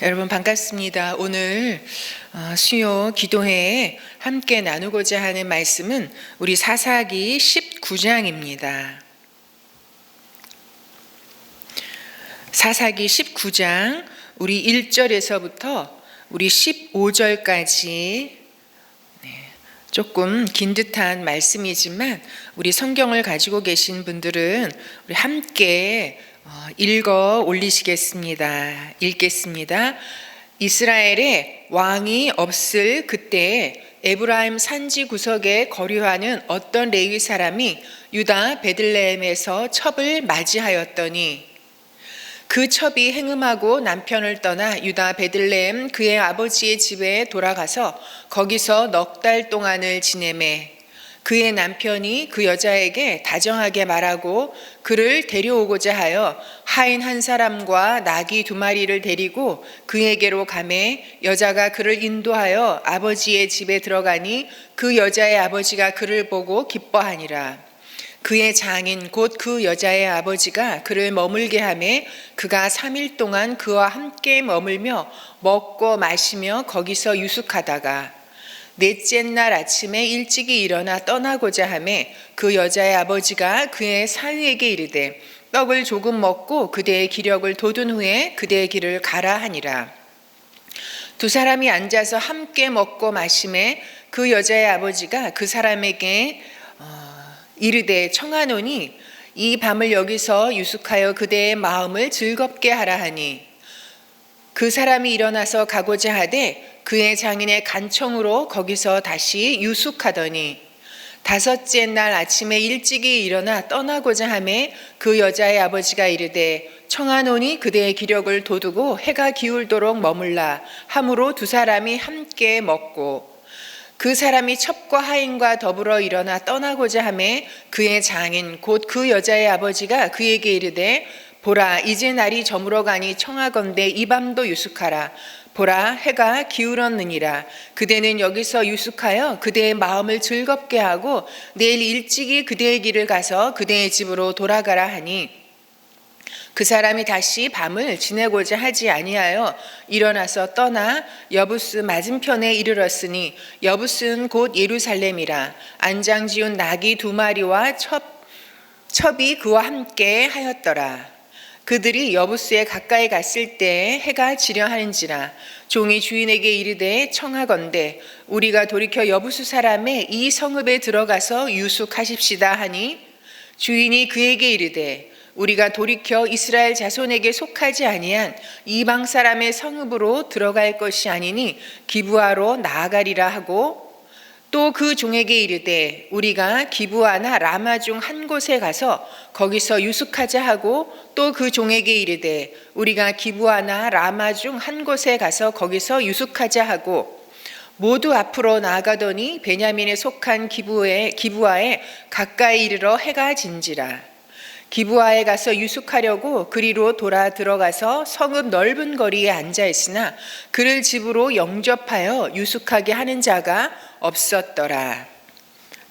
여러분 반갑습니다. 오늘 수요 기도회에 함께 나누고자 하는 말씀은 우리 사사기 19장입니다. 사사기 19장 우리 1절에서부터 우리 15절까지 조금 긴 듯한 말씀이지만 우리 성경을 가지고 계신 분들은 우리 함께 읽어 올리시겠습니다. 읽겠습니다. 이스라엘에 왕이 없을 그때에 에브라임 산지 구석에 거류하는 어떤 레위 사람이 유다 베들레헴에서 첩을 맞이하였더니 그 첩이 행음하고 남편을 떠나 유다 베들레헴 그의 아버지의 집에 돌아가서 거기서 넉 달 동안을 지내매 그의 남편이 그 여자에게 다정하게 말하고 그를 데려오고자 하여 하인 한 사람과 나귀 2마리를 데리고 그에게로 가매 여자가 그를 인도하여 아버지의 집에 들어가니 그 여자의 아버지가 그를 보고 기뻐하니라. 그의 장인 곧 그 여자의 아버지가 그를 머물게 하매 그가 3일 동안 그와 함께 머물며 먹고 마시며 거기서 유숙하다가 넷째 날 아침에 일찍이 일어나 떠나고자 하매 그 여자의 아버지가 그의 사위에게 이르되 떡을 조금 먹고 그대의 기력을 돋운 후에 그대의 길을 가라 하니라. 두 사람이 앉아서 함께 먹고 마시매 그 여자의 아버지가 그 사람에게 이르되 청하노니 이 밤을 여기서 유숙하여 그대의 마음을 즐겁게 하라 하니 그 사람이 일어나서 가고자 하되 그의 장인의 간청으로 거기서 다시 유숙하더니 5째 날 아침에 일찍이 일어나 떠나고자 하매 그 여자의 아버지가 이르되 청하노니 그대의 기력을 돋우고 해가 기울도록 머물라 함으로 두 사람이 함께 먹고 그 사람이 첩과 하인과 더불어 일어나 떠나고자 하매 그의 장인 곧 그 여자의 아버지가 그에게 이르되 보라 이제 날이 저물어 가니 청하건대 이 밤도 유숙하라. 보라 해가 기울었느니라. 그대는 여기서 유숙하여 그대의 마음을 즐겁게 하고 내일 일찍이 그대의 길을 가서 그대의 집으로 돌아가라 하니 그 사람이 다시 밤을 지내고자 하지 아니하여 일어나서 떠나 여부스 맞은편에 이르렀으니 여부스는 곧 예루살렘이라. 안장 지운 나귀 2마리와 첩이 그와 함께 하였더라. 그들이 여부스에 가까이 갔을 때 해가 지려 하는지라. 종이 주인에게 이르되 청하건대 우리가 돌이켜 여부스 사람의 이 성읍에 들어가서 유숙하십시다 하니 주인이 그에게 이르되 우리가 돌이켜 이스라엘 자손에게 속하지 아니한 이방 사람의 성읍으로 들어갈 것이 아니니 기브아로 나아가리라 하고 또 그 종에게 이르되 우리가 기브아나 라마 중 한 곳에 가서 거기서 유숙하자 하고 또 그 종에게 이르되 우리가 기브아나 라마 중 한 곳에 가서 거기서 유숙하자 하고 모두 앞으로 나아가더니 베냐민에 속한 기브아에 가까이 이르러 해가 진지라. 기브아에 가서 유숙하려고 그리로 돌아 들어가서 성읍 넓은 거리에 앉아 있으나 그를 집으로 영접하여 유숙하게 하는 자가 없었더라.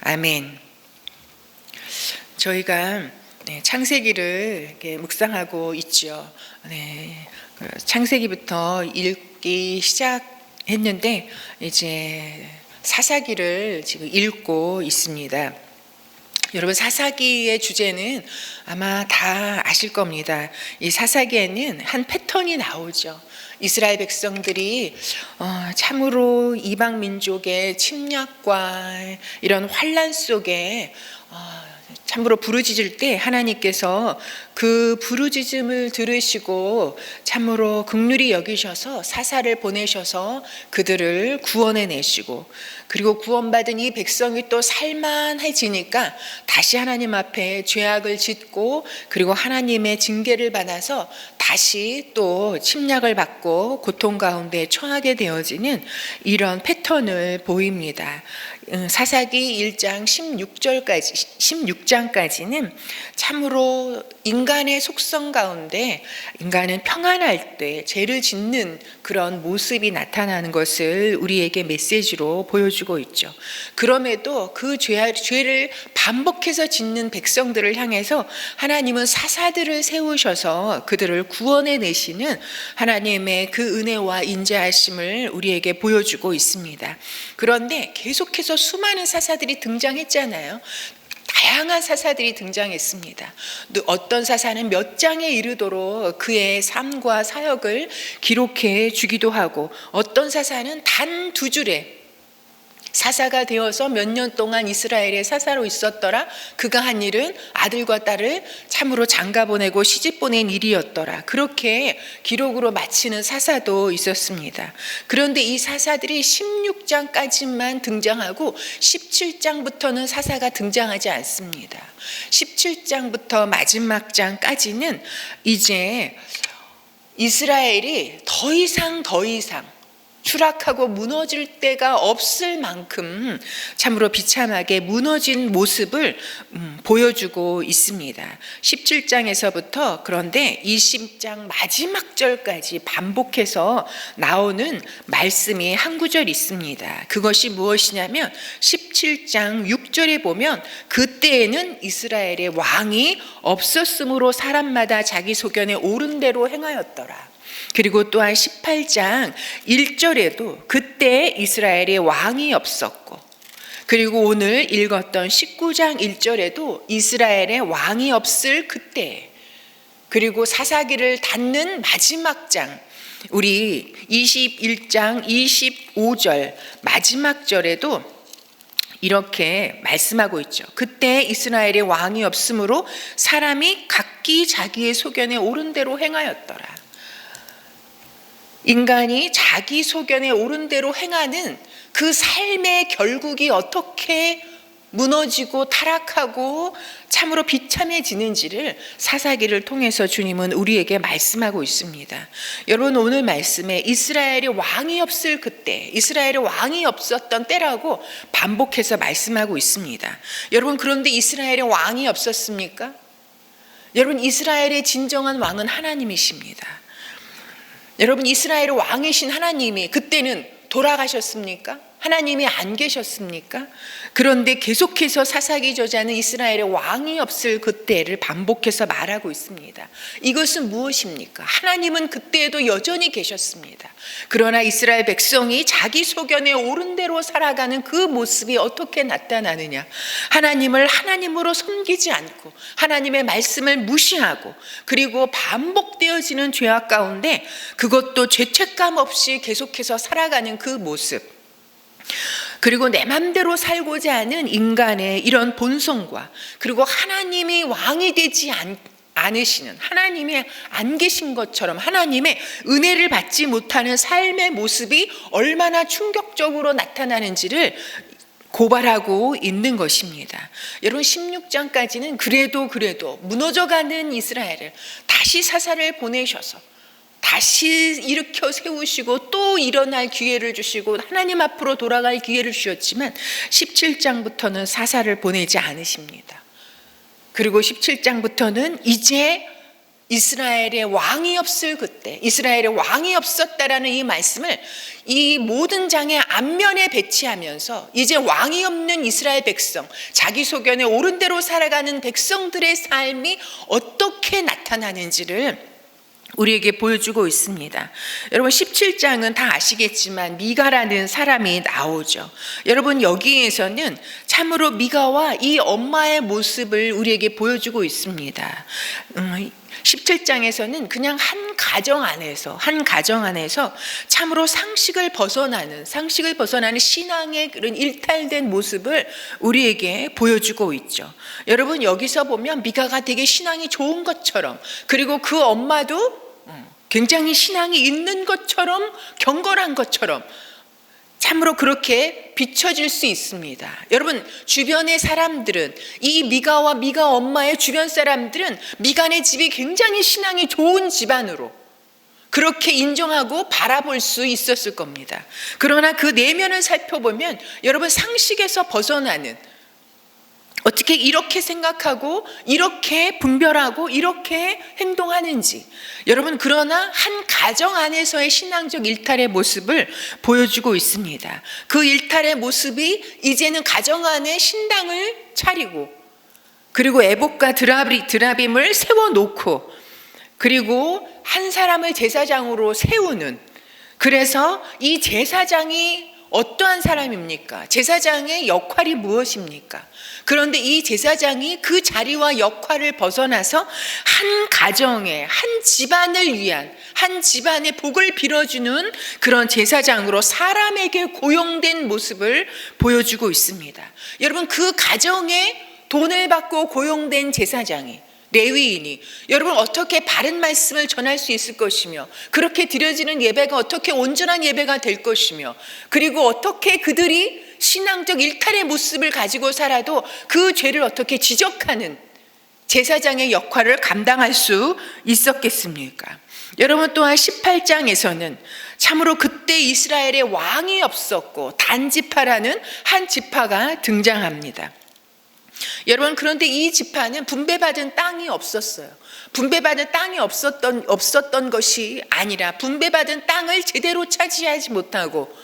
아멘. 저희가 창세기를 이렇게 묵상하고 있죠. 창세기부터 읽기 시작했는데 이제 사사기를 지금 읽고 있습니다. 여러분 사사기의 주제는 아마 다 아실 겁니다. 이 사사기에는 한 패턴이 나오죠. 이스라엘 백성들이 참으로 이방 민족의 침략과 이런 환난 속에 참으로 부르짖을 때 하나님께서 그 부르짖음을 들으시고 참으로 긍휼히 여기셔서 사사를 보내셔서 그들을 구원해 내시고 그리고 구원받은 이 백성이 또 살만해지니까 다시 하나님 앞에 죄악을 짓고 그리고 하나님의 징계를 받아서 다시 또 침략을 받고 고통 가운데 처하게 되어지는 이런 패턴을 보입니다. 사사기 1장 16장까지는 참으로 인간의 속성 가운데 인간은 평안할 때 죄를 짓는 그런 모습이 나타나는 것을 우리에게 메시지로 보여주고 있죠. 그럼에도 그 죄를 반복해서 짓는 백성들을 향해서 하나님은 사사들을 세우셔서 그들을 구원해 내시는 하나님의 그 은혜와 인자하심을 우리에게 보여주고 있습니다. 그런데 계속해서 수많은 사사들이 등장했잖아요. 다양한 사사들이 등장했습니다. 어떤 사사는 몇 장에 이르도록 그의 삶과 사역을 기록해 주기도 하고, 어떤 사사는 단 2줄에 사사가 되어서 몇 년 동안 이스라엘의 사사로 있었더라. 그가 한 일은 아들과 딸을 참으로 장가 보내고 시집 보낸 일이었더라. 그렇게 기록으로 마치는 사사도 있었습니다. 그런데 이 사사들이 16장까지만 등장하고 17장부터는 사사가 등장하지 않습니다. 17장부터 마지막 장까지는 이제 이스라엘이 더 이상 추락하고 무너질 때가 없을 만큼 참으로 비참하게 무너진 모습을 보여주고 있습니다. 17장에서부터 그런데 20장 마지막 절까지 반복해서 나오는 말씀이 한 구절 있습니다. 그것이 무엇이냐면 17장 6절에 보면 그때에는 이스라엘의 왕이 없었으므로 사람마다 자기 소견에 옳은 대로 행하였더라. 그리고 또한 18장 1절에도 그때 이스라엘의 왕이 없었고, 그리고 오늘 읽었던 19장 1절에도 이스라엘의 왕이 없을 그때, 그리고 사사기를 닫는 마지막 장 우리 21장 25절 마지막 절에도 이렇게 말씀하고 있죠. 그때 이스라엘의 왕이 없으므로 사람이 각기 자기의 소견에 옳은 대로 행하였더라. 인간이 자기 소견에 옳은 대로 행하는 그 삶의 결국이 어떻게 무너지고 타락하고 참으로 비참해지는지를 사사기를 통해서 주님은 우리에게 말씀하고 있습니다. 여러분, 오늘 말씀에 이스라엘의 왕이 없을 그때, 이스라엘의 왕이 없었던 때라고 반복해서 말씀하고 있습니다. 여러분, 그런데 이스라엘의 왕이 없었습니까? 여러분, 이스라엘의 진정한 왕은 하나님이십니다. 여러분, 이스라엘의 왕이신 하나님이 그때는 돌아가셨습니까? 하나님이 안 계셨습니까? 그런데 계속해서 사사기 저자는 이스라엘의 왕이 없을 그때를 반복해서 말하고 있습니다. 이것은 무엇입니까? 하나님은 그때에도 여전히 계셨습니다. 그러나 이스라엘 백성이 자기 소견에 옳은 대로 살아가는 그 모습이 어떻게 나타나느냐? 하나님을 하나님으로 섬기지 않고 하나님의 말씀을 무시하고, 그리고 반복되어지는 죄악 가운데 그것도 죄책감 없이 계속해서 살아가는 그 모습, 그리고 내 맘대로 살고자 하는 인간의 이런 본성과, 그리고 하나님이 왕이 되지 않으시는, 하나님이 안 계신 것처럼 하나님의 은혜를 받지 못하는 삶의 모습이 얼마나 충격적으로 나타나는지를 고발하고 있는 것입니다. 여러분, 16장까지는 그래도 무너져가는 이스라엘을 다시 사사를 보내셔서 다시 일으켜 세우시고 또 일어날 기회를 주시고 하나님 앞으로 돌아갈 기회를 주셨지만 17장부터는 사사를 보내지 않으십니다. 그리고 17장부터는 이제 이스라엘의 왕이 없을 그때, 이스라엘의 왕이 없었다라는 이 말씀을 이 모든 장의 앞면에 배치하면서 이제 왕이 없는 이스라엘 백성, 자기 소견에 옳은 대로 살아가는 백성들의 삶이 어떻게 나타나는지를 우리에게 보여주고 있습니다. 여러분, 17장은 다 아시겠지만 미가라는 사람이 나오죠. 여러분, 여기에서는 참으로 미가와 이 엄마의 모습을 우리에게 보여주고 있습니다. 17장에서는 그냥 한 가정 안에서 참으로 상식을 벗어나는 신앙의 그런 일탈된 모습을 우리에게 보여주고 있죠. 여러분, 여기서 보면 미가가 되게 신앙이 좋은 것처럼, 그리고 그 엄마도 굉장히 신앙이 있는 것처럼, 경건한 것처럼 참으로 그렇게 비춰질 수 있습니다. 여러분, 주변의 사람들은, 이 미가와 미가 엄마의 주변 사람들은 미가네 집이 굉장히 신앙이 좋은 집안으로, 그렇게 인정하고 바라볼 수 있었을 겁니다. 그러나 그 내면을 살펴보면 여러분 상식에서 벗어나는, 어떻게 이렇게 생각하고 이렇게 분별하고 이렇게 행동하는지, 여러분 그러나 한 가정 안에서의 신앙적 일탈의 모습을 보여주고 있습니다. 그 일탈의 모습이 이제는 가정 안에 신당을 차리고, 그리고 에봇과 드라빔을 세워놓고, 그리고 한 사람을 제사장으로 세우는, 그래서 이 제사장이 어떠한 사람입니까? 제사장의 역할이 무엇입니까? 그런데 이 제사장이 그 자리와 역할을 벗어나서 한 가정의, 한 집안을 위한, 한 집안의 복을 빌어주는 그런 제사장으로 사람에게 고용된 모습을 보여주고 있습니다. 여러분, 그 가정에 돈을 받고 고용된 제사장이, 레위인이 여러분 어떻게 바른 말씀을 전할 수 있을 것이며, 그렇게 드려지는 예배가 어떻게 온전한 예배가 될 것이며, 그리고 어떻게 그들이 신앙적 일탈의 모습을 가지고 살아도 그 죄를 어떻게 지적하는 제사장의 역할을 감당할 수 있었겠습니까? 여러분, 또한 18장에서는 참으로 그때 이스라엘에 왕이 없었고 단지파라는 한 지파가 등장합니다. 여러분, 그런데 이 지파는 분배받은 땅이 없었어요. 분배받은 땅이 없었던 것이 아니라, 분배받은 땅을 제대로 차지하지 못하고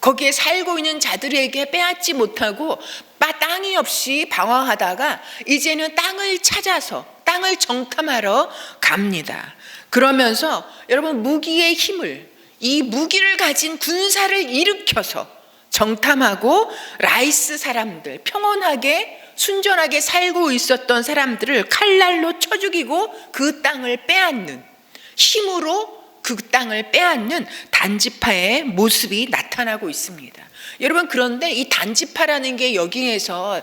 거기에 살고 있는 자들에게 빼앗지 못하고 땅이 없이 방황하다가 이제는 땅을 찾아서 땅을 정탐하러 갑니다. 그러면서 여러분, 무기의 힘을, 이 무기를 가진 군사를 일으켜서 정탐하고 라이스 사람들, 평온하게 순전하게 살고 있었던 사람들을 칼날로 쳐 죽이고 그 땅을 빼앗는, 힘으로 그 땅을 빼앗는 단지파의 모습이 나타나고 있습니다. 여러분, 그런데 이 단지파라는 게 여기에서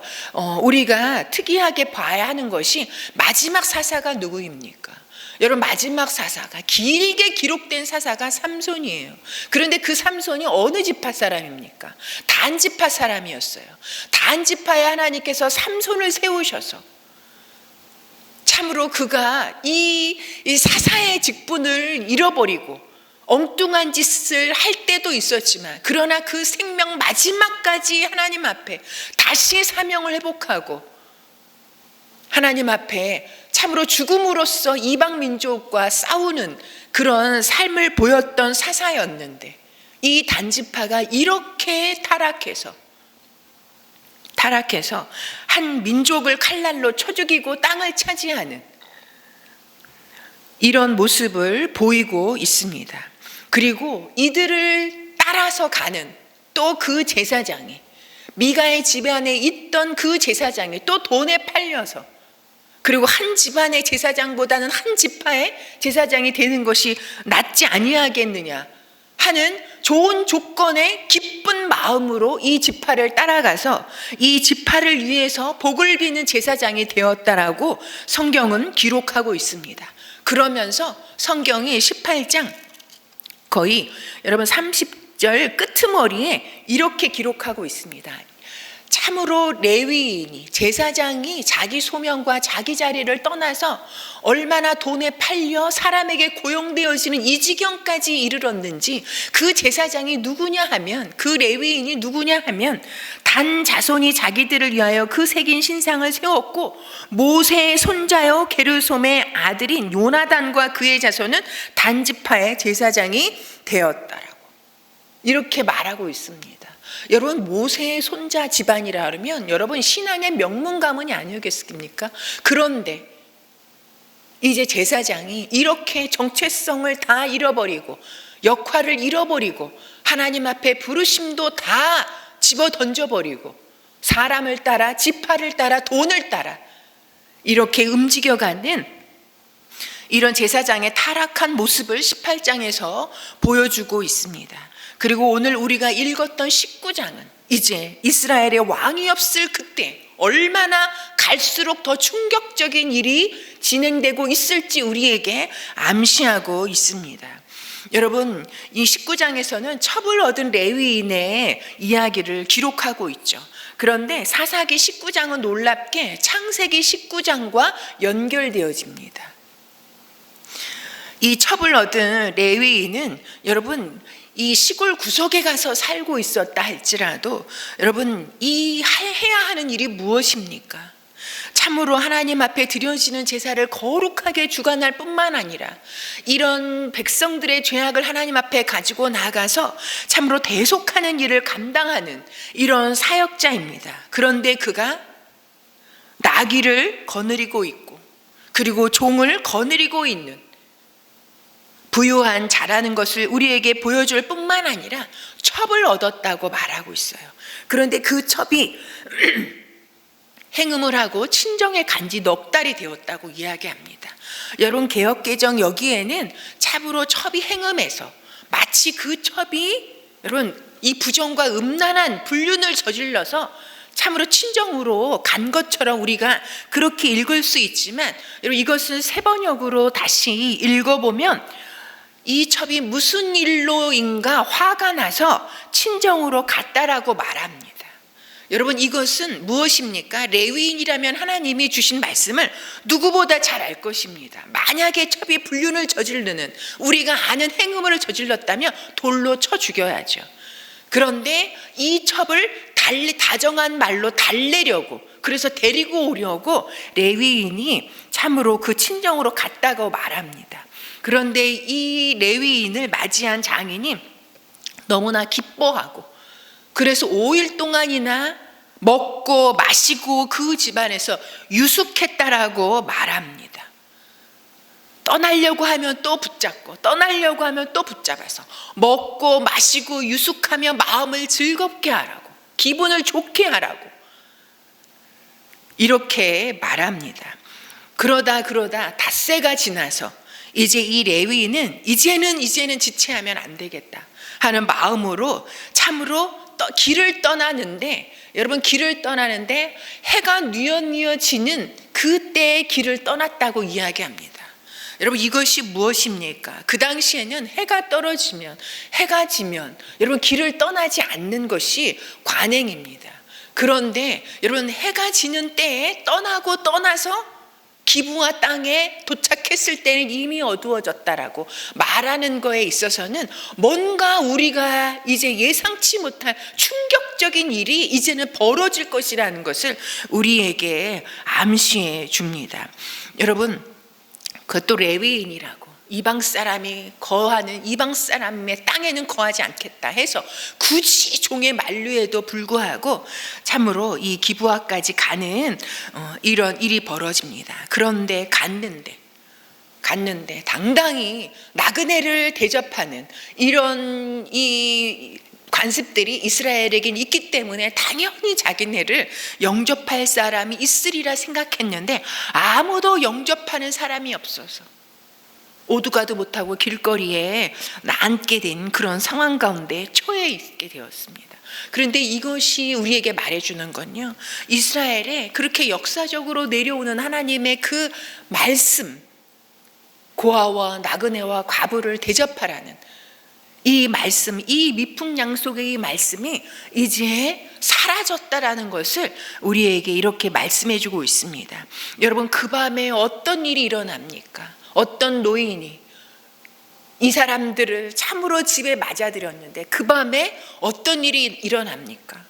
우리가 특이하게 봐야 하는 것이, 마지막 사사가 누구입니까? 여러분, 마지막 사사가, 길게 기록된 사사가 삼손이에요. 그런데 그 삼손이 어느 지파 사람입니까? 단지파 사람이었어요. 단지파에 하나님께서 삼손을 세우셔서 참으로 그가 이 사사의 직분을 잃어버리고 엉뚱한 짓을 할 때도 있었지만, 그러나 그 생명 마지막까지 하나님 앞에 다시 사명을 회복하고 하나님 앞에 참으로 죽음으로써 이방 민족과 싸우는 그런 삶을 보였던 사사였는데, 이 단지파가 이렇게 타락해서 한 민족을 칼날로 쳐 죽이고 땅을 차지하는 이런 모습을 보이고 있습니다. 그리고 이들을 따라서 가는 또 그 제사장이, 미가의 집안에 있던 그 제사장이 또 돈에 팔려서, 그리고 한 집안의 제사장보다는 한 지파의 제사장이 되는 것이 낫지 아니하겠느냐 하는 좋은 조건에 기쁜 마음으로 이 지파를 따라가서 이 지파를 위해서 복을 비는 제사장이 되었다라고 성경은 기록하고 있습니다. 그러면서 성경이 18장 거의 여러분 30절 끄트머리에 이렇게 기록하고 있습니다. 참으로 레위인이, 제사장이 자기 소명과 자기 자리를 떠나서 얼마나 돈에 팔려 사람에게 고용되어지는 이 지경까지 이르렀는지, 그 제사장이 누구냐 하면, 그 레위인이 누구냐 하면, 단 자손이 자기들을 위하여 그 새긴 신상을 세웠고 모세의 손자요 게르솜의 아들인 요나단과 그의 자손은 단지파의 제사장이 되었다라고 이렇게 말하고 있습니다. 여러분, 모세의 손자 집안이라 하면 여러분 신앙의 명문 가문이 아니겠습니까? 그런데 이제 제사장이 이렇게 정체성을 다 잃어버리고 역할을 잃어버리고 하나님 앞에 부르심도 다 집어 던져버리고 사람을 따라, 지파를 따라, 돈을 따라 이렇게 움직여가는 이런 제사장의 타락한 모습을 18장에서 보여주고 있습니다. 그리고 오늘 우리가 읽었던 19장은 이제 이스라엘의 왕이 없을 그때 얼마나 갈수록 더 충격적인 일이 진행되고 있을지 우리에게 암시하고 있습니다. 여러분, 이 19장에서는 첩을 얻은 레위인의 이야기를 기록하고 있죠. 그런데 사사기 19장은 놀랍게 창세기 19장과 연결되어집니다. 이 첩을 얻은 레위인은 여러분 이 시골 구석에 가서 살고 있었다 할지라도 여러분 이 해야 하는 일이 무엇입니까? 참으로 하나님 앞에 드려지는 제사를 거룩하게 주관할 뿐만 아니라 이런 백성들의 죄악을 하나님 앞에 가지고 나가서 참으로 대속하는 일을 감당하는 이런 사역자입니다. 그런데 그가 나귀를 거느리고 있고 그리고 종을 거느리고 있는 부유한 자라는 것을 우리에게 보여줄 뿐만 아니라 첩을 얻었다고 말하고 있어요. 그런데 그 첩이 행음을 하고 친정에 간지 넉 달이 되었다고 이야기합니다. 여러분 개역개정 여기에는 참으로 첩이 행음해서 마치 그 첩이 여러분 이 부정과 음란한 불륜을 저질러서 참으로 친정으로 간 것처럼 우리가 그렇게 읽을 수 있지만 여러분 이것은 세번역으로 다시 읽어보면 이 첩이 무슨 일로인가 화가 나서 친정으로 갔다라고 말합니다. 여러분 이것은 무엇입니까? 레위인이라면 하나님이 주신 말씀을 누구보다 잘 알 것입니다. 만약에 첩이 불륜을 저지르는 우리가 아는 행음을 저질렀다면 돌로 쳐 죽여야죠. 그런데 이 첩을 다정한 말로 달래려고 그래서 데리고 오려고 레위인이 참으로 그 친정으로 갔다고 말합니다. 그런데 이 레위인을 맞이한 장인이 너무나 기뻐하고 그래서 5일 동안이나 먹고 마시고 그 집안에서 유숙했다라고 말합니다. 떠나려고 하면 또 붙잡고 떠나려고 하면 또 붙잡아서 먹고 마시고 유숙하며 마음을 즐겁게 하라고 기분을 좋게 하라고 이렇게 말합니다. 그러다 닷새가 지나서 이제 이 레위인은 이제는 지체하면 안 되겠다 하는 마음으로 참으로 길을 떠나는데 여러분 길을 떠나는데 해가 뉘엿뉘엿 지는 그때의 길을 떠났다고 이야기합니다. 여러분 이것이 무엇입니까? 그 당시에는 해가 떨어지면 해가 지면 여러분 길을 떠나지 않는 것이 관행입니다. 그런데 여러분 해가 지는 때에 떠나서 기부와 땅에 도착했을 때는 이미 어두워졌다라고 말하는 거에 있어서는 뭔가 우리가 이제 예상치 못한 충격적인 일이 이제는 벌어질 것이라는 것을 우리에게 암시해 줍니다. 여러분 그것도 레위인이라고 이방 사람이 거하는 이방 사람의 땅에는 거하지 않겠다 해서 굳이 종의 만류에도 불구하고 참으로 이 기브아까지 가는 이런 일이 벌어집니다. 그런데 갔는데 당당히 나그네를 대접하는 이런 이 관습들이 이스라엘에겐 있기 때문에 당연히 자기네를 영접할 사람이 있으리라 생각했는데 아무도 영접하는 사람이 없어서 오두가도 못하고 길거리에 앉게 된 그런 상황 가운데 처해 있게 되었습니다. 그런데 이것이 우리에게 말해주는 건요, 이스라엘에 그렇게 역사적으로 내려오는 하나님의 그 말씀, 고아와 나그네와 과부를 대접하라는 이 말씀, 이 미풍양속의 이 말씀이 이제 사라졌다라는 것을 우리에게 이렇게 말씀해주고 있습니다. 여러분 그 밤에 어떤 일이 일어납니까? 어떤 노인이 이 사람들을 참으로 집에 맞아들였는데 그 밤에 어떤 일이 일어납니까?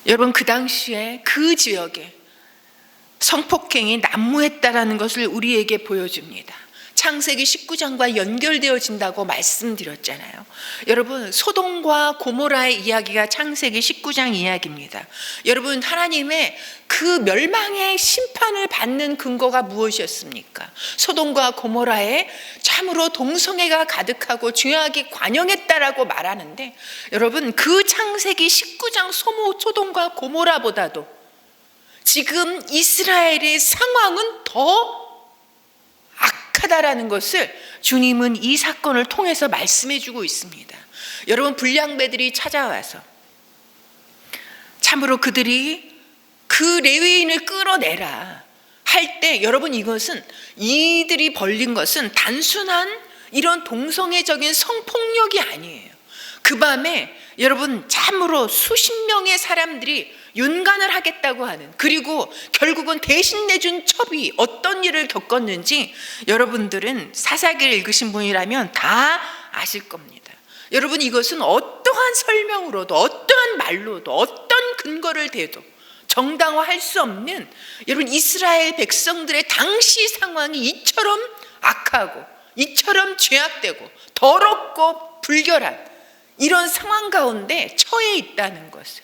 여러분 그 당시에 그 지역에 성폭행이 난무했다라는 것을 우리에게 보여줍니다. 창세기 19장과 연결되어진다고 말씀드렸잖아요. 여러분 소돔과 고모라의 이야기가 창세기 19장 이야기입니다. 여러분 하나님의 그 멸망의 심판을 받는 근거가 무엇이었습니까? 소돔과 고모라에 참으로 동성애가 가득하고 죄악이 관영했다라고 말하는데 여러분 그 창세기 19장 소돔과 고모라보다도 지금 이스라엘의 상황은 더 악하다라는 것을 주님은 이 사건을 통해서 말씀해 주고 있습니다. 여러분 불량배들이 찾아와서 참으로 그들이 그 레위인을 끌어내라 할 때 여러분 이것은 이들이 벌린 것은 단순한 이런 동성애적인 성폭력이 아니에요. 그 밤에 여러분 참으로 수십 명의 사람들이 윤관을 하겠다고 하는, 그리고 결국은 대신 내준 첩이 어떤 일을 겪었는지 여러분들은 사사기를 읽으신 분이라면 다 아실 겁니다. 여러분, 이것은 어떠한 설명으로도 어떠한 말로도 어떤 근거를 대도 정당화할 수 없는, 여러분, 이스라엘 백성들의 당시 상황이 이처럼 악하고 이처럼 죄악되고 더럽고 불결한 이런 상황 가운데 처해 있다는 것을,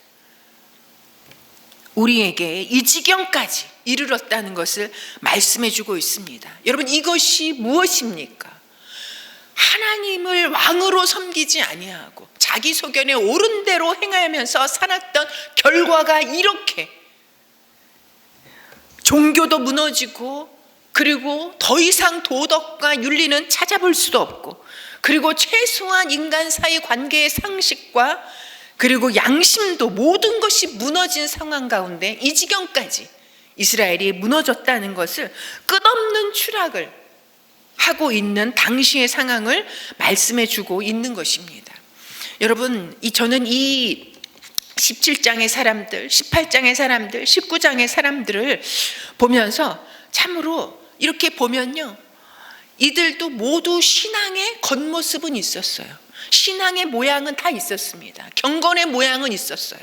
우리에게 이 지경까지 이르렀다는 것을 말씀해 주고 있습니다. 여러분, 이것이 무엇입니까? 하나님을 왕으로 섬기지 아니하고 자기 소견에 옳은 대로 행하면서 살았던 결과가 이렇게 종교도 무너지고, 그리고 더 이상 도덕과 윤리는 찾아볼 수도 없고, 그리고 최소한 인간 사이 관계의 상식과 그리고 양심도 모든 것이 무너진 상황 가운데 이 지경까지 이스라엘이 무너졌다는 것을, 끝없는 추락을 하고 있는 당시의 상황을 말씀해 주고 있는 것입니다. 여러분, 저는 이 17장의 사람들, 18장의 사람들, 19장의 사람들을 보면서 참으로 이렇게 보면요, 이들도 모두 신앙의 겉모습은 있었어요. 신앙의 모양은 다 있었습니다. 경건의 모양은 있었어요.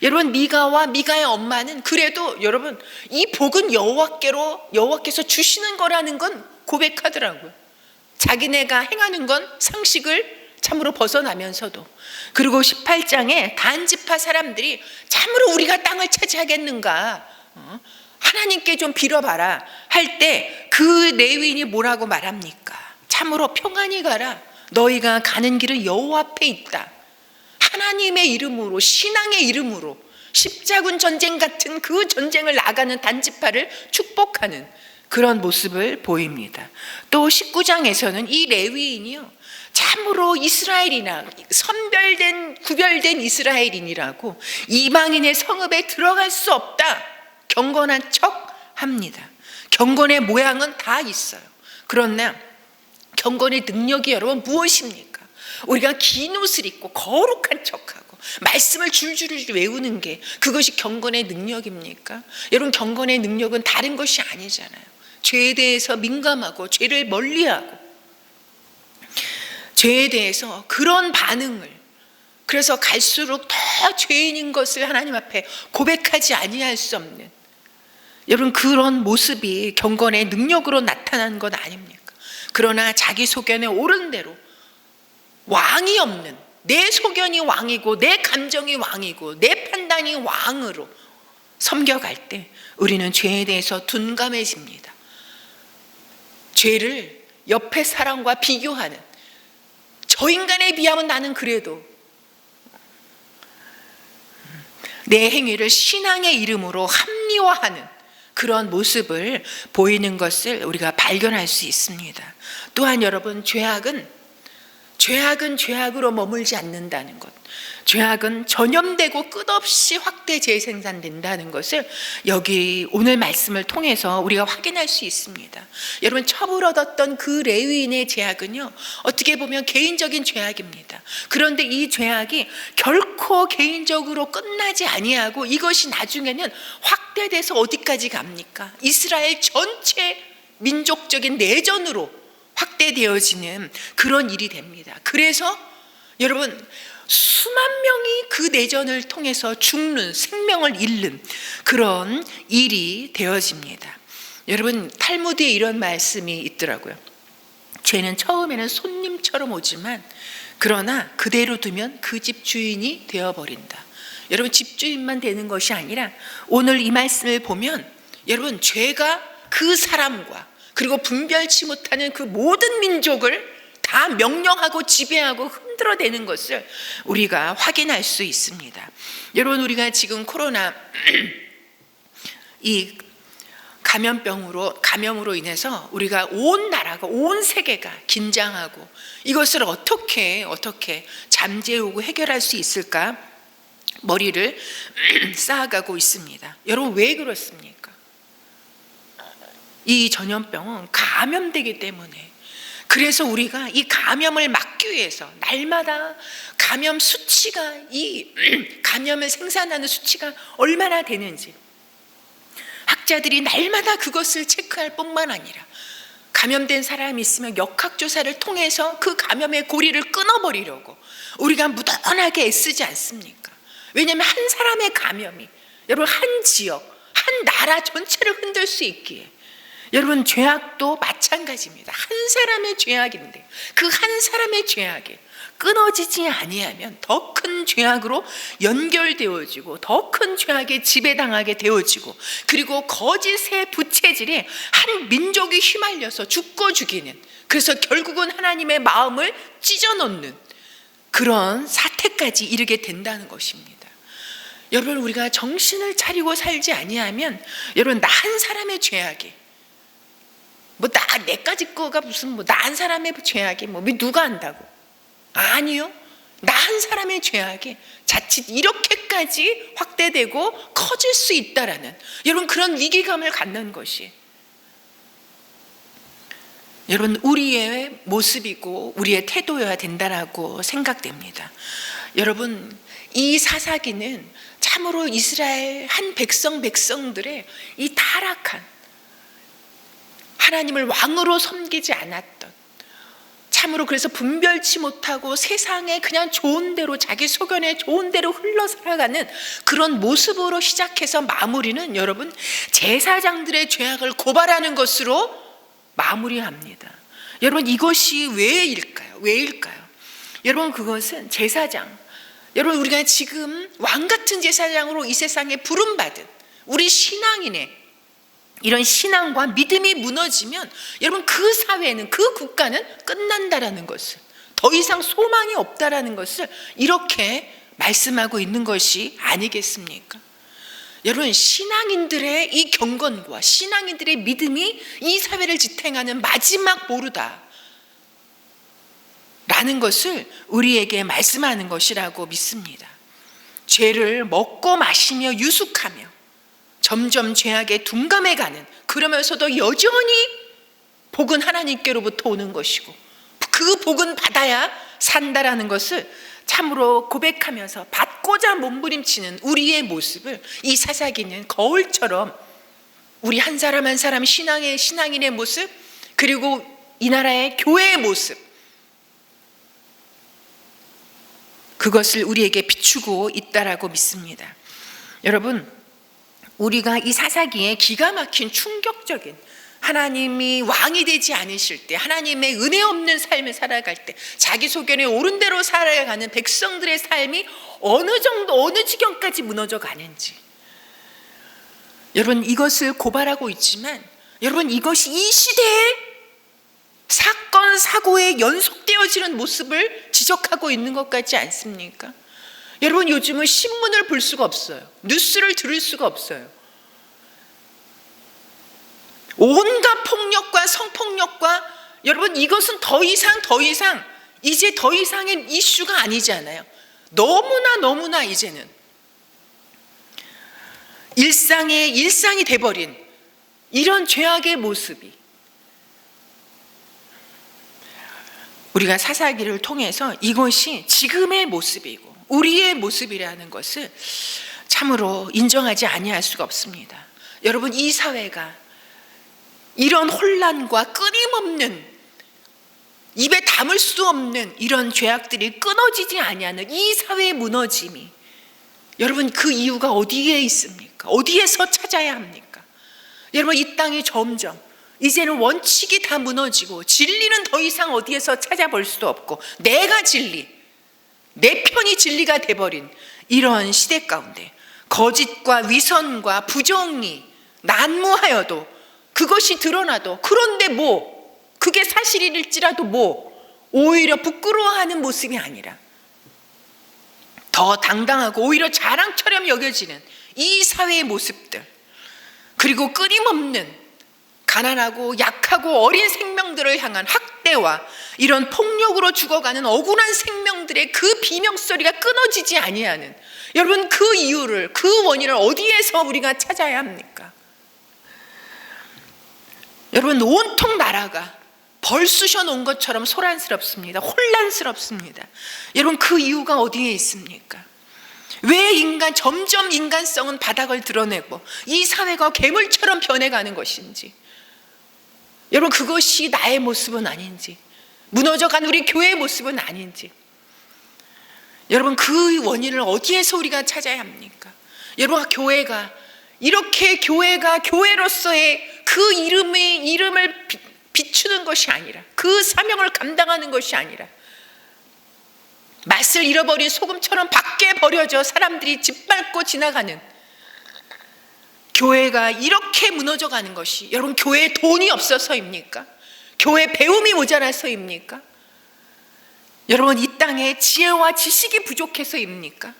여러분, 미가와 미가의 엄마는 그래도 여러분, 이 복은 여호와께서 주시는 거라는 건 고백하더라고요. 자기네가 행하는 건 상식을 참으로 벗어나면서도. 그리고 18장에 단지파 사람들이 참으로 우리가 땅을 차지하겠는가, 하나님께 좀 빌어봐라 할 때 그 레위인이 뭐라고 말합니까? 참으로 평안히 가라. 너희가 가는 길은 여호와 앞에 있다. 하나님의 이름으로, 신앙의 이름으로 십자군 전쟁 같은 그 전쟁을 나가는 단지파를 축복하는 그런 모습을 보입니다. 또 19장에서는 이 레위인이요, 참으로 이스라엘이나 구별된 이스라엘인이라고 이방인의 성읍에 들어갈 수 없다, 경건한 척 합니다. 경건의 모양은 다 있어요. 그러나 경건의 능력이 여러분 무엇입니까? 우리가 긴 옷을 입고 거룩한 척하고 말씀을 줄줄이 외우는 게 그것이 경건의 능력입니까? 여러분, 경건의 능력은 다른 것이 아니잖아요. 죄에 대해서 민감하고 죄를 멀리하고 죄에 대해서 그런 반응을, 그래서 갈수록 더 죄인인 것을 하나님 앞에 고백하지 아니할 수 없는, 여러분, 그런 모습이 경건의 능력으로 나타난 건 아닙니까? 그러나 자기 소견에 옳은 대로 왕이 없는, 내 소견이 왕이고 내 감정이 왕이고 내 판단이 왕으로 섬겨갈 때 우리는 죄에 대해서 둔감해집니다. 죄를 옆에 사람과 비교하는, 저 인간에 비하면 나는 그래도, 내 행위를 신앙의 이름으로 합리화하는 그런 모습을 보이는 것을 우리가 발견할 수 있습니다. 또한 여러분, 죄악은 죄악으로 머물지 않는다는 것, 죄악은 전염되고 끝없이 확대 재생산된다는 것을 여기 오늘 말씀을 통해서 우리가 확인할 수 있습니다. 여러분, 첩을 얻었던 그 레위인의 죄악은요, 어떻게 보면 개인적인 죄악입니다. 그런데 이 죄악이 결코 개인적으로 끝나지 아니하고 이것이 나중에는 확대돼서 어디까지 갑니까? 이스라엘 전체 민족적인 내전으로 확대되어지는 그런 일이 됩니다. 그래서 여러분, 수만 명이 그 내전을 통해서 죽는, 생명을 잃는 그런 일이 되어집니다. 여러분, 탈무드에 이런 말씀이 있더라고요. 죄는 처음에는 손님처럼 오지만 그러나 그대로 두면 그 집 주인이 되어버린다. 여러분, 집주인만 되는 것이 아니라 오늘 이 말씀을 보면 여러분, 죄가 그 사람과 그리고 분별치 못하는 그 모든 민족을 다 명령하고 지배하고 흔들어대는 것을 우리가 확인할 수 있습니다. 여러분, 우리가 지금 코로나 이 감염으로 인해서 우리가 온 나라가, 온 세계가 긴장하고 이것을 어떻게 잠재우고 해결할 수 있을까 머리를 쌓아가고 있습니다. 여러분, 왜 그렇습니까? 이 전염병은 감염되기 때문에 그래서 우리가 이 감염을 막기 위해서 날마다 감염 수치가, 이 감염을 생산하는 수치가 얼마나 되는지 학자들이 날마다 그것을 체크할 뿐만 아니라 감염된 사람이 있으면 역학조사를 통해서 그 감염의 고리를 끊어버리려고 우리가 무던하게 애쓰지 않습니까? 왜냐하면 한 사람의 감염이 여러분 한 지역, 한 나라 전체를 흔들 수 있기에, 여러분 죄악도 마찬가지입니다. 한 사람의 죄악인데 그 한 사람의 죄악이 끊어지지 아니하면 더 큰 죄악으로 연결되어지고 더 큰 죄악에 지배당하게 되어지고, 그리고 거짓의 부채질에 한 민족이 휘말려서 죽고 죽이는, 그래서 결국은 하나님의 마음을 찢어놓는 그런 사태까지 이르게 된다는 것입니다. 여러분, 우리가 정신을 차리고 살지 아니하면 여러분 나 한 사람의 죄악이 내까지 거가 무슨 나 한 사람의 죄악이 누가 안다고? 아니요. 나 한 사람의 죄악이 자칫 이렇게까지 확대되고 커질 수 있다라는 여러분 그런 위기감을 갖는 것이 여러분 우리의 모습이고 우리의 태도여야 된다라고 생각됩니다. 여러분, 이 사사기는 참으로 이스라엘 한 백성들의 이 타락한, 하나님을 왕으로 섬기지 않았던, 참으로 그래서 분별치 못하고 세상에 그냥 좋은 대로, 자기 소견에 좋은 대로 흘러 살아가는 그런 모습으로 시작해서 마무리는 여러분 제사장들의 죄악을 고발하는 것으로 마무리합니다. 여러분, 이것이 왜일까요? 여러분, 그것은 제사장, 여러분 우리가 지금 왕 같은 제사장으로 이 세상에 부름받은 우리 신앙인의 이런 신앙과 믿음이 무너지면 여러분 그 사회는, 그 국가는 끝난다라는 것을, 더 이상 소망이 없다라는 것을 이렇게 말씀하고 있는 것이 아니겠습니까? 여러분, 신앙인들의 이 경건과 신앙인들의 믿음이 이 사회를 지탱하는 마지막 보루다 라는 것을 우리에게 말씀하는 것이라고 믿습니다. 죄를 먹고 마시며 유숙하며 점점 죄악에 둔감해가는, 그러면서도 여전히 복은 하나님께로부터 오는 것이고 그 복은 받아야 산다라는 것을 참으로 고백하면서 받고자 몸부림치는 우리의 모습을 이 사사기는 거울처럼 우리 한 사람 한 사람 신앙인의 모습, 그리고 이 나라의 교회의 모습, 그것을 우리에게 비추고 있다라고 믿습니다. 여러분, 우리가 이 사사기에 기가 막힌 충격적인, 하나님이 왕이 되지 않으실 때, 하나님의 은혜 없는 삶을 살아갈 때 자기 소견에 옳은 대로 살아가는 백성들의 삶이 어느 정도, 어느 지경까지 무너져 가는지, 여러분 이것을 고발하고 있지만 여러분 이것이 이 시대의 사건 사고에 연속되어지는 모습을 지적하고 있는 것 같지 않습니까? 여러분, 요즘은 신문을 볼 수가 없어요. 뉴스를 들을 수가 없어요. 온갖 폭력과 성폭력과, 여러분 이것은 더 이상 이제 더 이상의 이슈가 아니잖아요. 너무나 이제는 일상이 돼버린 이런 죄악의 모습이 우리가 사사기를 통해서 이것이 지금의 모습이고 우리의 모습이라는 것을 참으로 인정하지 아니할 수가 없습니다. 여러분, 이 사회가 이런 혼란과 끊임없는, 입에 담을 수 없는 이런 죄악들이 끊어지지 아니하는 이 사회의 무너짐이, 여러분 그 이유가 어디에 있습니까? 어디에서 찾아야 합니까? 여러분, 이 땅이 점점 이제는 원칙이 다 무너지고 진리는 더 이상 어디에서 찾아볼 수도 없고 내가 진리, 내 편이 진리가 돼버린 이런 시대 가운데 거짓과 위선과 부정이 난무하여도, 그것이 드러나도, 그런데 그게 사실일지라도 오히려 부끄러워하는 모습이 아니라 더 당당하고 오히려 자랑처럼 여겨지는 이 사회의 모습들, 그리고 끊임없는 가난하고 약하고 어린 생명들을 향한 학대와 이런 폭력으로 죽어가는 억울한 생명들의 그 비명소리가 끊어지지 아니하는, 여러분 그 이유를, 그 원인을 어디에서 우리가 찾아야 합니까? 여러분, 온통 나라가 벌 쑤셔 놓은 것처럼 소란스럽습니다. 혼란스럽습니다. 여러분, 그 이유가 어디에 있습니까? 왜 점점 인간성은 바닥을 드러내고 이 사회가 괴물처럼 변해가는 것인지, 여러분, 그것이 나의 모습은 아닌지, 무너져간 우리 교회의 모습은 아닌지, 여러분, 그 원인을 어디에서 우리가 찾아야 합니까? 여러분, 교회가 교회로서의 그 이름을 비추는 것이 아니라, 그 사명을 감당하는 것이 아니라, 맛을 잃어버린 소금처럼 밖에 버려져 사람들이 짓밟고 지나가는 교회가 이렇게 무너져가는 것이, 여러분, 교회에 돈이 없어서입니까? 교회 배움이 모자라서입니까? 여러분, 이 땅에 지혜와 지식이 부족해서입니까?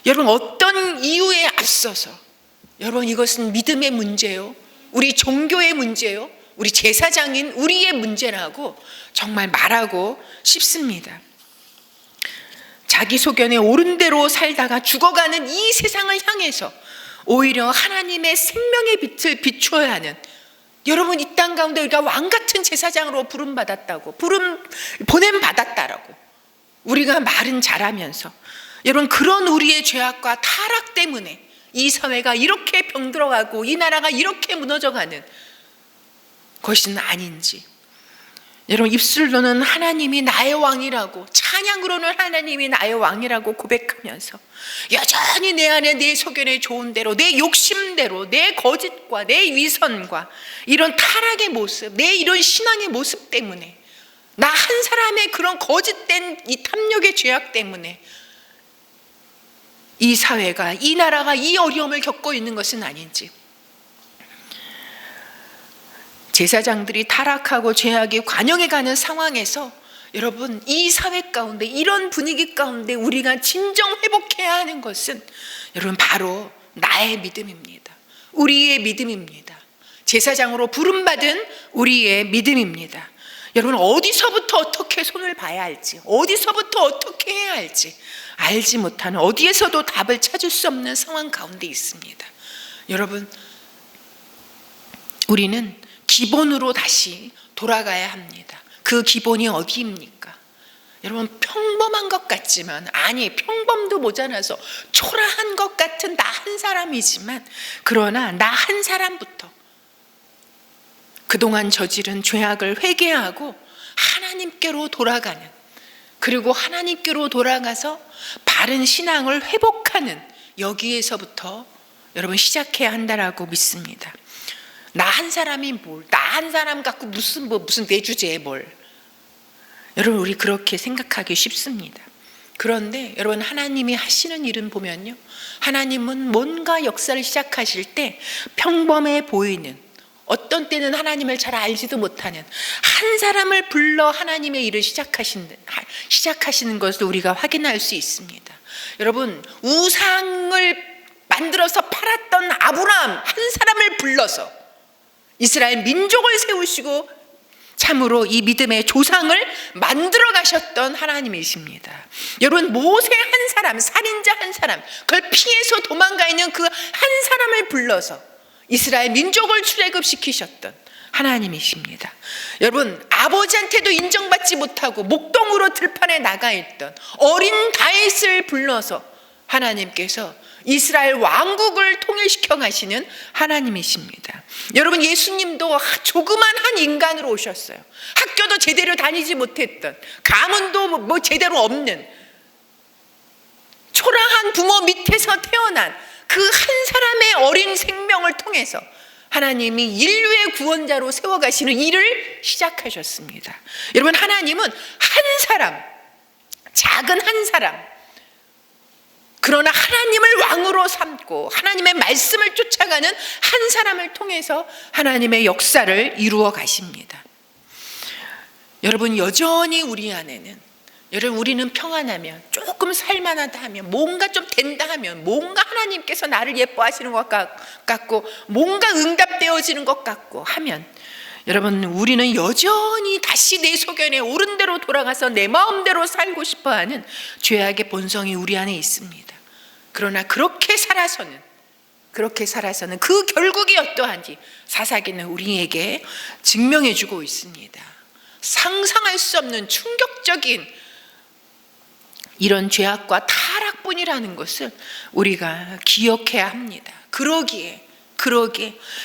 여러분, 어떤 이유에 앞서서, 여러분, 이것은 믿음의 문제요, 우리 종교의 문제요, 우리 제사장인 우리의 문제라고 정말 말하고 싶습니다. 자기 소견에 옳은 대로 살다가 죽어가는 이 세상을 향해서 오히려 하나님의 생명의 빛을 비추어야 하는, 여러분, 이 땅 가운데 우리가 왕같은 제사장으로 보냄받았다라고 우리가 말은 잘하면서, 여러분, 그런 우리의 죄악과 타락 때문에 이 사회가 이렇게 병들어가고 이 나라가 이렇게 무너져가는 것은 아닌지, 여러분, 입술로는 하나님이 나의 왕이라고, 찬양으로는 하나님이 나의 왕이라고 고백하면서 여전히 내 안에 내 소견에 좋은 대로, 내 욕심대로, 내 거짓과 내 위선과 이런 타락의 모습, 내 이런 신앙의 모습 때문에, 나 한 사람의 그런 거짓된 이 탐욕의 죄악 때문에 이 사회가, 이 나라가 이 어려움을 겪고 있는 것은 아닌지, 제사장들이 타락하고 죄악이 관영해가는 상황에서, 여러분, 이 사회 가운데, 이런 분위기 가운데 우리가 진정 회복해야 하는 것은, 여러분, 바로 나의 믿음입니다. 우리의 믿음입니다. 제사장으로 부름받은 우리의 믿음입니다. 여러분, 어디서부터 어떻게 손을 봐야 할지, 어디서부터 어떻게 해야 할지 알지 못하는, 어디에서도 답을 찾을 수 없는 상황 가운데 있습니다. 여러분, 우리는 기본으로 다시 돌아가야 합니다. 그 기본이 어디입니까? 여러분, 평범한 것 같지만, 아니, 평범도 모자라서 초라한 것 같은 나 한 사람이지만, 그러나 나 한 사람부터 그동안 저지른 죄악을 회개하고 하나님께로 돌아가는, 그리고 하나님께로 돌아가서 바른 신앙을 회복하는, 여기에서부터 여러분 시작해야 한다라고 믿습니다. 나 한 사람이 뭘, 나 한 사람 갖고 무슨 내 주제에 뭘, 여러분, 우리 그렇게 생각하기 쉽습니다. 그런데 여러분, 하나님이 하시는 일은 보면요, 하나님은 뭔가 역사를 시작하실 때 평범해 보이는, 어떤 때는 하나님을 잘 알지도 못하는 한 사람을 불러 하나님의 일을 시작하시는 것을 우리가 확인할 수 있습니다. 여러분, 우상을 만들어서 팔았던 아브라함 한 사람을 불러서 이스라엘 민족을 세우시고 참으로 이 믿음의 조상을 만들어 가셨던 하나님이십니다. 여러분, 모세 한 사람, 살인자 한 사람, 그걸 피해서 도망가 있는 그 한 사람을 불러서 이스라엘 민족을 출애굽시키셨던 하나님이십니다. 여러분, 아버지한테도 인정받지 못하고 목동으로 들판에 나가 있던 어린 다윗을 불러서 하나님께서 이스라엘 왕국을 통일시켜 가시는 하나님이십니다. 여러분, 예수님도 조그만 한 인간으로 오셨어요. 학교도 제대로 다니지 못했던, 가문도 제대로 없는, 초라한 부모 밑에서 태어난 그 한 사람의 어린 생명을 통해서 하나님이 인류의 구원자로 세워가시는 일을 시작하셨습니다. 여러분, 하나님은 한 사람, 작은 한 사람, 그러나 하나님을 왕으로 삼고 하나님의 말씀을 쫓아가는 한 사람을 통해서 하나님의 역사를 이루어 가십니다. 여러분, 여전히 우리 안에는, 여러분, 우리는 평안하면, 조금 살만하다 하면, 뭔가 좀 된다 하면, 뭔가 하나님께서 나를 예뻐하시는 것 같고, 뭔가 응답되어지는 것 같고 하면, 여러분, 우리는 여전히 다시 내 소견에 옳은 대로 돌아가서 내 마음대로 살고 싶어하는 죄악의 본성이 우리 안에 있습니다. 그러나 그렇게 살아서는 그 결국이 어떠한지 사사기는 우리에게 증명해주고 있습니다. 상상할 수 없는 충격적인 이런 죄악과 타락뿐이라는 것을 우리가 기억해야 합니다. 그러기에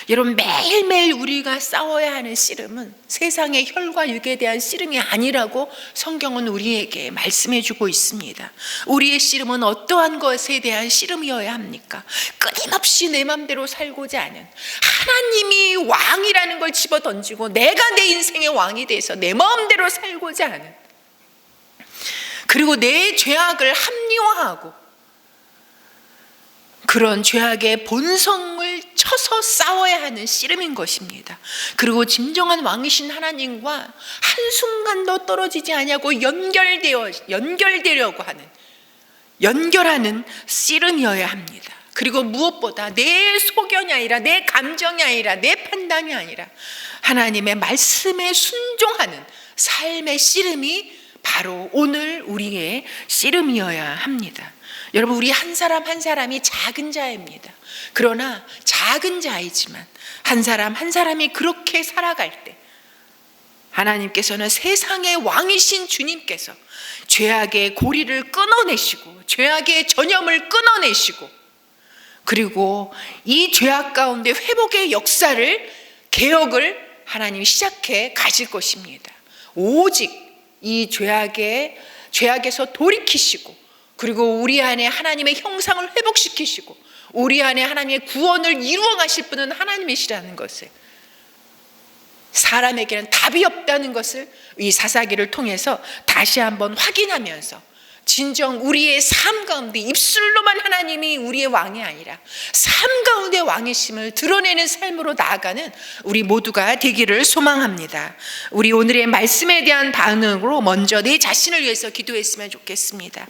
여러분, 매일매일 우리가 싸워야 하는 씨름은 세상의 혈과 육에 대한 씨름이 아니라고 성경은 우리에게 말씀해 주고 있습니다. 우리의 씨름은 어떠한 것에 대한 씨름이어야 합니까? 끊임없이 내 맘대로 살고자 하는, 하나님이 왕이라는 걸 집어던지고 내가 내 인생의 왕이 돼서 내 마음대로 살고자 하는, 그리고 내 죄악을 합리화하고 그런 죄악의 본성을 쳐서 싸워야 하는 씨름인 것입니다. 그리고 진정한 왕이신 하나님과 한순간도 떨어지지 아니하고 연결되려고 하는, 연결하는 씨름이어야 합니다. 그리고 무엇보다 내 소견이 아니라, 내 감정이 아니라, 내 판단이 아니라 하나님의 말씀에 순종하는 삶의 씨름이 바로 오늘 우리의 씨름이어야 합니다. 여러분, 우리 한 사람 한 사람이 작은 자입니다. 그러나 작은 자이지만 한 사람 한 사람이 그렇게 살아갈 때 하나님께서는 세상의 왕이신 주님께서 죄악의 고리를 끊어내시고 죄악의 전염을 끊어내시고, 그리고 이 죄악 가운데 회복의 역사를, 개혁을 하나님이 시작해 가실 것입니다. 오직 이 죄악에서 돌이키시고, 그리고 우리 안에 하나님의 형상을 회복시키시고 우리 안에 하나님의 구원을 이루어 가실 분은 하나님이시라는 것을, 사람에게는 답이 없다는 것을 이 사사기를 통해서 다시 한번 확인하면서 진정 우리의 삶 가운데 입술로만 하나님이 우리의 왕이 아니라 삶 가운데 왕이심을 드러내는 삶으로 나아가는 우리 모두가 되기를 소망합니다. 우리 오늘의 말씀에 대한 반응으로 먼저 내 자신을 위해서 기도했으면 좋겠습니다.